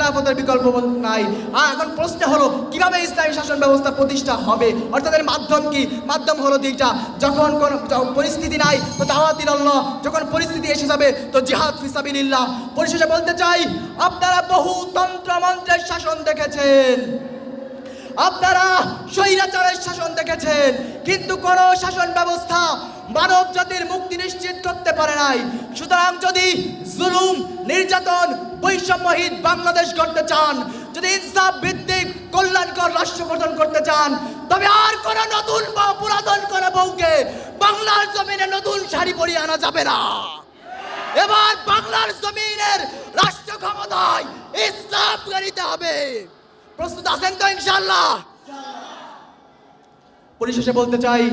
খেলাফতের বিকল্প নাই। এখন প্রশ্ন হলো কিভাবে ইসলামী শাসন ব্যবস্থা প্রতিষ্ঠা হবে, অর্থাৎ এর মাধ্যম কি? মাধ্যম হলো দুইটা। যখন কোন পরিস্থিতি নাই তো দাওয়াতিল্লাহ, যখন পরিস্থিতি এসে যাবে তো জিহাদ ফিসাবিলিল্লাহ। পরিশেষে বলতে চাই, আপনারা বহু তন্ত্র মন্ত্রের শাসন দেখেছেন, আপনারা স্বৈরাচারের শাসন দেখেছেন, কিন্তু কোন শাসন ব্যবস্থা মানব জাতির মুক্তি নিশ্চিত করতে পারে নাই। সুতরাং যদি জুলুম, নির্যাতন, বৈষম্যহীন বাংলাদেশ গড়তে চান, যদি ইনসাফ ভিত্তিক কল্যাণকর রাষ্ট্র গঠন করতে চান, তবে আর কোন নতুন বা পুরাতন কোন বউকে বাংলার জমিনে নতুন শাড়ি পরিয়ে আনা যাবে না। এবার বাংলার জমিনের রাষ্ট্র ক্ষমতায় ইসলাম গড়িতে হবে। প্রস্তুত আছেন তো ইনশাআল্লাহ? পরিশেষে বলতে চাই,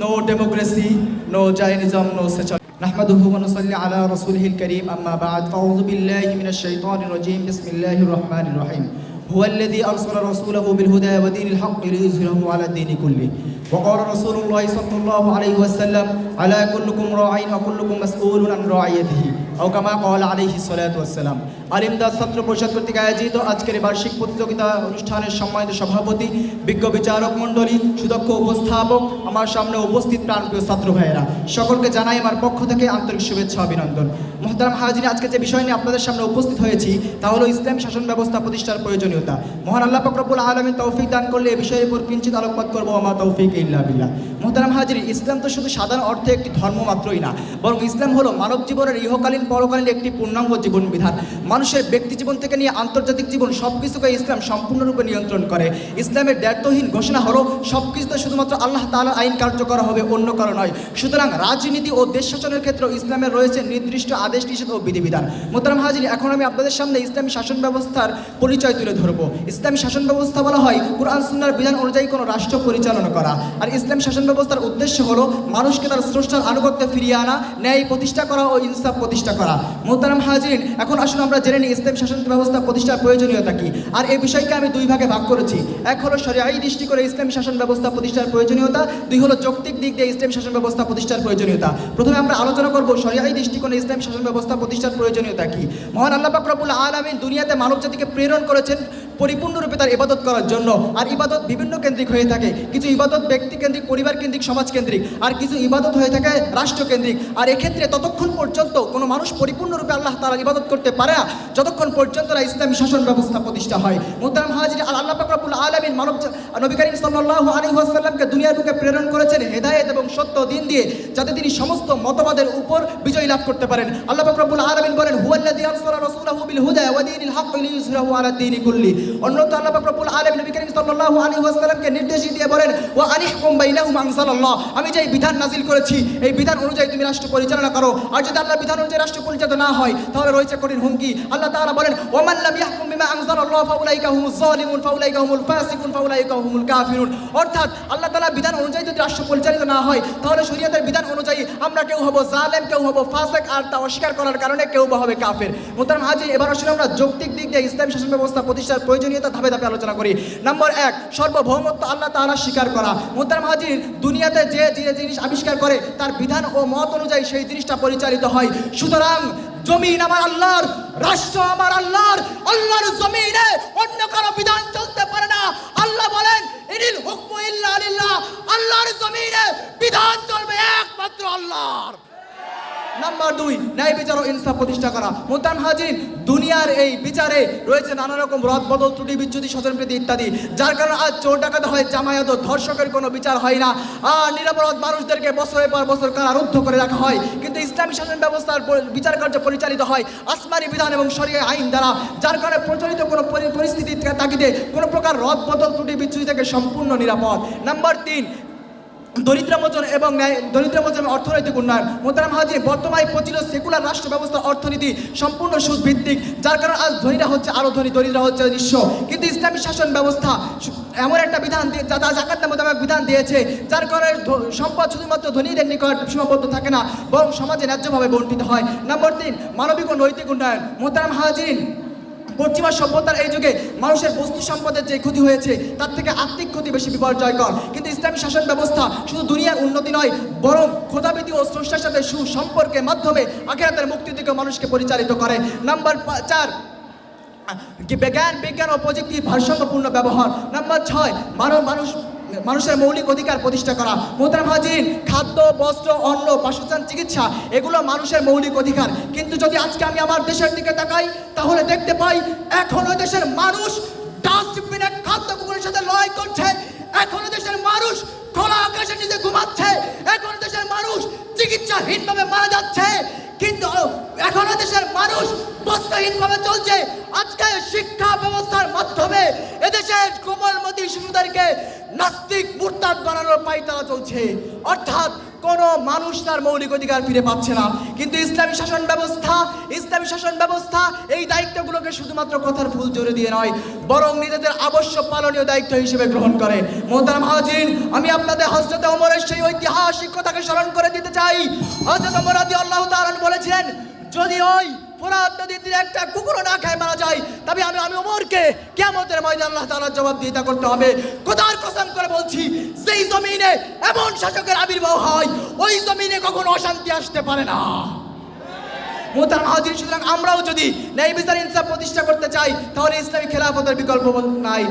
no democracy, no Zionism, no secular. নাহমাদুহু ওয়া নুসাল্লি আলা রাসূলিহিল কারীম, আম্মা বা'দ, ফাউযু বিল্লাহি মিনাশ শাইতানির রাজীম, বিসমিল্লাহির রহমানির রহিম। হুয়াল্লাযী আরসালা রাসূলাহু বিল হুদা ওয়া দীনিল হাক্কি লিইয়ুযহিরাহু আলা দীনি কুল্লি। ওয়া ক্বালা রাসূলুল্লাহি সাল্লাল্লাহু আলাইহি ওয়াসাল্লাম, আলা কুল্লুকুম রাঈন ওয়া কুল্লুকুম মাসউলুন আন রাঈয়াতিহি, আও কামা ক্বালা আলাইহি সাল্লাতু ওয়াসসালাম। আলিমদাস ছাত্র পরিষদ কর্তৃক আয়োজিত আজকের বার্ষিক প্রতিযোগিতা অনুষ্ঠানের সম্মানিত সভাপতি, বিজ্ঞ বিচারক মণ্ডলী, সুদক্ষ উপস্থাপক, আমার সামনে উপস্থিত প্রাণপ্রিয় ছাত্র ভাইয়েরা, সকলকে জানাই আমার পক্ষ থেকে আন্তরিক শুভেচ্ছা অভিনন্দন। মুহতারাম হাজিরিন, আজকে যে বিষয় নিয়ে আপনাদের সামনে উপস্থিত হয়েছি তা হলো ইসলামী শাসন ব্যবস্থা প্রতিষ্ঠার প্রয়োজনীয়তা। মহান আল্লাহ পাক রব্বুল আলামিন তৌফিক দান করলে এই বিষয়ের উপর কিঞ্চিত আলোকপাত করবো। আমা তৌফিক ইল্লা বিল্লাহ। মুহতারাম হাজিরিন, ইসলাম তো শুধু সাধারণ অর্থে একটি ধর্ম মাত্রই না, বরং ইসলাম হলো মানব জীবনের ইহকালীন পরকালীন একটি পূর্ণাঙ্গ জীবন বিধান। মানুষের ব্যক্তি জীবন থেকে নিয়ে আন্তর্জাতিক জীবন সবকিছুকে ইসলাম সম্পূর্ণরূপে নিয়ন্ত্রণ করে। ইসলামের দ্ব্যর্থহীন ঘোষণা হলো সবকিছুতে শুধুমাত্র আল্লাহ তাআলার আইন কার্যকর হবে, অন্য কারো নয়। সুতরাং রাজনীতি ও দেশ শাসনের ক্ষেত্রে ইসলামের রয়েছে নির্দিষ্ট আদেশ নিষেধ ও বিধিবিধান। মুহতারাম হাজিরিন, এখন আমি আপনাদের সামনে ইসলামী শাসন ব্যবস্থার পরিচয় তুলে ধরবো। ইসলামী শাসন ব্যবস্থা বলা হয় কুরআন সুন্নাহর বিধান অনুযায়ী কোনো রাষ্ট্র পরিচালনা করা। আর ইসলামী শাসন ব্যবস্থার উদ্দেশ্য হলো মানুষকে তার স্রষ্টার আনুগত্যে ফিরিয়ে আনা, ন্যায় প্রতিষ্ঠা করা ও ইনসাফ প্রতিষ্ঠা করা। মুহতারাম হাজিরিন, এখন আসুন আমরা জেনে নিই ইসলামী শাসন ব্যবস্থা প্রতিষ্ঠার প্রয়োজনীয়তা কি। আর এই বিষয়কে আমি দুই ভাগে ভাগ করেছি। এক হলো শরীয়ী দৃষ্টি করে ইসলামী শাসন ব্যবস্থা প্রতিষ্ঠার প্রয়োজনীয়তা, দুই হলো যৌক্তিক দিক দিয়ে ইসলামী শাসন ব্যবস্থা প্রতিষ্ঠার প্রয়োজনীয়তা। প্রথমে আমরা আলোচনা করব শরীয়ী দৃষ্টিকোণে ইসলামী শাসন ব্যবস্থা প্রতিষ্ঠার প্রয়োজনীয়তা কি। মহান আল্লাহ পাক রব্বুল আলামিন দুনিয়াতে মানব জাতিকে প্রেরণ করেছেন পরিপূর্ণরূপে তার ইবাদত করার জন্য। আর ইবাদত বিভিন্ন কেন্দ্রিক হয়ে থাকে, কিছু ইবাদত ব্যক্তি কেন্দ্রিক, পরিবার কেন্দ্রিক, সমাজ কেন্দ্রিক, আর কিছু ইবাদত হয়ে থাকে রাষ্ট্রকেন্দ্রিক। আর এক্ষেত্রে ততক্ষণ পর্যন্ত কোনো মানুষ পরিপূর্ণরূপে আল্লাহ তাআলার ইবাদত করতে পারে না যতক্ষণ পর্যন্ত না ইসলামী শাসন ব্যবস্থা প্রতিষ্ঠা হয়। মুহতারাম হাজির, আল্লাহ পাক রব্বুল আলামিন নবী করিম সাল্লাল্লাহু আলাইহি ওয়াসাল্লামকে দুনিয়ার বুকে প্রেরণ করেছেন হেদায়েত এবং সত্য দিন দিয়ে, যাতে তিনি সমস্ত মতবাদের উপর বিজয় লাভ করতে পারেন। আল্লাহ পাক রব্বুল আলামিন বলেন, হুয়াল্লাযী আরসালা রাসূলাহু বিল হুদা ওয়া দীনিল হাক্কি লিইয়ুযহিরাহু আলা দীনি কুল্লি। অন্যত আল্লাহ পাক রব্বুল আলামিন নবী করিম সাল্লাল্লাহু আলাইহি ওয়াসাল্লামকে নির্দেশ দিয়ে বলেন, ওয়া আনিহকুম বাইনাহুম আনজালাল্লাহ, আমি যে বিধান নাজিল করেছি এই বিধান অনুযায়ী তুমি রাষ্ট্র পরিচালনা করো। আর যদি আল্লাহর বিধান অনুযায়ী রাষ্ট্র পরিচালনা না হয় তাহলে রয়েছে কঠিন হুমকি। আল্লাহ তাআলা বলেন, ওয়া মান লাম ইয়াহকুম বিমা আনজালাল্লাহ ফাউলাইকা হুমুজ যালিমুন ফাউলাইকা হুমুল ফাসিকুন ফাউলাইকা হুমুল কাফিরুন। অর্থাৎ আল্লাহ তাআলার বিধান অনুযায়ী যদি রাষ্ট্র পরিচালিত না হয় তাহলে শরীয়তের বিধান অনুযায়ী আমরা কেউ হব জালেম, কেউ হব ফাসিক, আর তা অস্বীকার করার কারণে কেউ বা হবে কাফের। মুহতারাম হাজির, এবার আসলে আমরা যৌক্তিক দিক দিয়ে ইসলামী শাসন ব্যবস্থা প্রতিষ্ঠার প্রয়োজনীয়তা ধাপে ধাপে আলোচনা করি। নম্বর 1, সার্বভৌমত্ব আল্লাহ তাআলা স্বীকার করা। মুহতারাম হাজির, দুনিয়াতে যে জিনিস আবিষ্কার করে তার বিধান ও মত অনুযায়ী সেই জিনিসটা পরিচালিত হয়। সুতরাং জমিন আমার আল্লাহর, রাষ্ট্র আমার আল্লাহর, আল্লাহর জমিনে অন্য কারো বিধান চলতে পারে না। আল্লাহ বলেন, ইনিল হুকমু ইল্লা লিল্লাহ, আল্লাহর জমিনে বিধান চলবে একমাত্র আল্লাহর। নাম্বার 2, ন্যায় বিচার ও ইনসাফ প্রতিষ্ঠা করা। মুহতারাম হাজিরিন, দুনিয়ার এই বিচারে রয়েছে নানা রকম রদ বদল, ত্রুটি বিচ্যুতি, স্বজনপ্রীতি ইত্যাদি, যার কারণে আজ চোর ডাকাত হয়, জামায়াত, ধর্ষকের কোনো বিচার হয় না, আর নিরপরাধ মানুষদেরকে বছরের পর বছর কারারুদ্ধ করে রাখা হয়। কিন্তু ইসলামী শাসন ব্যবস্থার বিচার কার্য পরিচালিত হয় আসমানি বিধান এবং শরীয়ত আইন দ্বারা, যার কারণে প্রচলিত কোনো পরিস্থিতির তাগিদে কোনো প্রকার রদ বদল, ত্রুটি বিচ্যুতি থেকে সম্পূর্ণ নিরাপদ। নাম্বার 3, দরিদ্রমোচন এবং অর্থনৈতিক উন্নয়ন। মুহতারাম হাজির, বর্তমানে প্রচলিত সেকুলার রাষ্ট্র ব্যবস্থা অর্থনীতি সম্পূর্ণ সুদ ভিত্তিক, যার কারণে আজ ধনীরা হচ্ছে আরো ধনী, দরিদ্ররা হচ্ছে নিঃস্ব। কিন্তু ইসলামী শাসন ব্যবস্থা এমন একটা বিধান যা জাকাত মোতাবেক বিধান দিয়েছে, যার কারণে সম্পদ শুধুমাত্র ধনীদের নিকট সীমাবদ্ধ থাকে না, বরং সমাজে ন্যায্যভাবে বণ্টিত হয়। নম্বর 3, মানবিক ও নৈতিক উন্নয়ন। মুহতারাম হাজিরিন, পশ্চিমা সভ্যতার এই যুগে মানুষের বস্তু সম্পদের যে ক্ষতি হয়েছে তার থেকে আত্মিক ক্ষতি বেশি বিপর্যয়কর। কিন্তু ইসলামী শাসন ব্যবস্থা শুধু দুনিয়ার উন্নতি নয়, বরং খোদাবিধি ও স্রষ্টার সাথে সুসম্পর্কের মাধ্যমে আখিরাতের মুক্তির দিকে মানুষকে পরিচালিত করে। নাম্বার 4, বিজ্ঞান ও প্রযুক্তির ভারসাম্যপূর্ণ ব্যবহার। নাম্বার 6, মানুষের মৌলিক অধিকার প্রতিষ্ঠা করা। মোহতারাম হাজির, খাদ্য, বস্ত্র, অন্ন, বাসস্থান, চিকিৎসা এগুলো মানুষের মৌলিক অধিকার। কিন্তু যদি আজকে আমি আমার দেশের দিকে তাকাই তাহলে দেখতে পাই এখনো দেশের মানুষ ডাস্টবিনে খাদ্য কুকুরের সাথে লড়াই করছে। এখনো দেশের মানুষ খোলা আকাশের নিচে ঘুমাচ্ছে। এখনো দেশের মানুষ চিকিৎসাহীনভাবে মারা যাচ্ছে। কিন্তু এখনো দেশের মানুষ বস্ত্রহীনভাবে চলছে। আজকে শিক্ষা ব্যবস্থার মাধ্যমে এদেশের কোমলমতি শিশুদেরকে নাস্তিক মুরতাদ বানানোর পায়তারা চলছে। অর্থাৎ কোন মানুষ তার মৌলিক অধিকার ফিরে পাচ্ছে না। কিন্তু ইসলামী শাসন ব্যবস্থা এই দায়িত্বগুলোকে শুধুমাত্র কথার ফুল জোরে দিয়ে নয়, বরং নিজেদের আবশ্যক পালনীয় দায়িত্ব হিসেবে গ্রহণ করে। মোহতারাম হাজির, আমি আপনাদের হযরত ওমরের সেই ঐতিহাসিক কথাকে স্মরণ করে দিতে চাই। হযরত ওমর রাদিয়াল্লাহু তাআলা বলেছিলেন, যদি ওই ফোরাত নদীর তীরে একটা কুকুরও না খায় মারা যায়, তবে আমি ওমরকে কিয়ামতের ময়দানে আল্লাহ তাআলার জবাবদিহিতা করতে হবে। খোদার কসম করে বলছি, যেই জমিনে এমন শাসকের আবির্ভাব হয় ওই জমিনে কখনো অশান্তি আসতে পারে না। মোহতারাম হাজির, সুতরাং আমরাও যদি ন্যায় বিচার ইনসাফ প্রতিষ্ঠা করতে চাই তাহলে ইসলামী খেলাফতের বিকল্প নাই।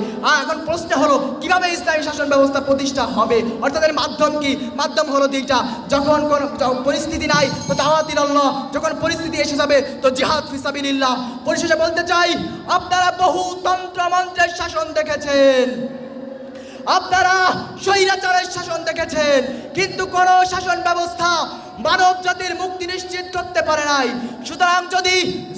এখন প্রশ্ন হলো কিভাবে ইসলামী শাসন ব্যবস্থা প্রতিষ্ঠা হবে, অর্থাৎ এর মাধ্যম কি? মাধ্যম হলো দুইটা। যখন কোন পরিস্থিতি নাই তো দাওয়াত ইলাল্লাহ, যখন পরিস্থিতি এসে যাবে তো জিহাদ ফি সাবিলিল্লাহ। পরিশেষে বলতে চাই, আপনারা বহু তন্ত্র মন্ত্রের শাসন দেখেছেন, আপনারা স্বৈরাচারের শাসন দেখেছেন, কিন্তু কোন শাসন ব্যবস্থা মানব জাতির মুক্তি নিশ্চিত করতে পারে নাই। সুতরাং যদি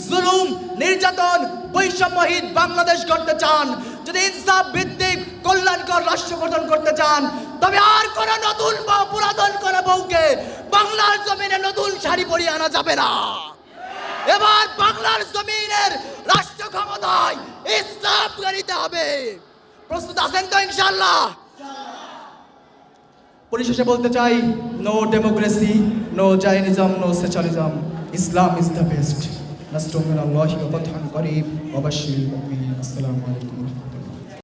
জুলুম, নির্যাতন, বৈষম্যহীন বাংলাদেশ গড়তে চান, যদি ইনসাফ ভিত্তিক কল্যাণকর রাষ্ট্র গঠন করতে চান, তবে আর কোন নতুন বা পুরাতন কোন বউকে বাংলার জমিনে নতুন শাড়ি পরিয়ে আনা যাবে না। এবার বাংলার জমিনের রাষ্ট্র ক্ষমতায় ইসলাম গড়িতে হবে। প্রস্তুত আছেন তো ইনশাআল্লাহ? পরিশেষে বলতে চাই, no democracy, no Zionism, no secularism, Islam is the best. নাসরুম মিনাল্লাহি ওয়া ফাতহুন করিব ওয়া বাশশিরিল মুমিনিন। আসসালামু আলাইকুম।